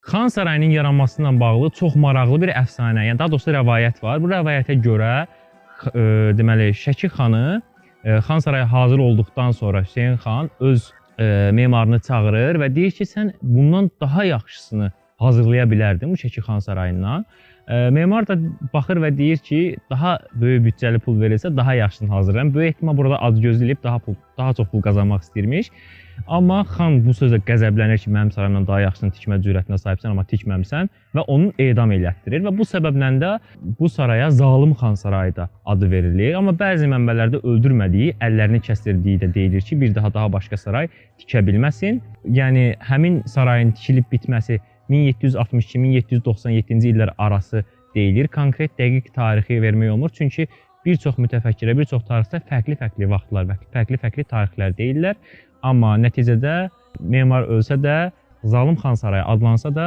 Xan sarayının yaranmasıyla bağlı çox maraqlı bir əfsanə, yəni daha doğrusu rəvayət var. Bu rəvayətə görə deməli Şəki xanı Xan sarayı hazır olduqdan sonra Hüseyn xan öz memarını çağırır və deyir ki, sən bundan daha yaxşısını hazırlaya bilərdin bu Şəki xan sarayından. Memar da baxır və deyir ki, daha böyük bütçəli pul verilsə daha yaxşısını hazırlayıram. Böyük ehtimal burada acgözlülük daha çox pul qazanmaq istəyirmiş. Amma xan bu sözə qəzəblənir ki, mənim sarayımdan daha yaxşısını tikmə cürətinə sahibsən, amma tikməmsən və onu edam elətdirir və bu səbəblə də bu saraya Zalım xan sarayı da adı verilir. Amma bəzi mənbələrdə öldürmədiyi, əllərini kəsdirdiyi də deyilir ki, bir daha başqa saray tikə bilməsin. Yəni həmin sarayın tikilib bitməsi 1762-1797-ci illər arası deyilir. Konkret dəqiq tarixi vermək olmur, çünki bir çox mütəfəkkirə, bir çox tarixçilər fərqli vaxtlar və fərqli tarixlər deyirlər. Amma nəticədə memar ölsə də, Zalım xan sarayı adlansa da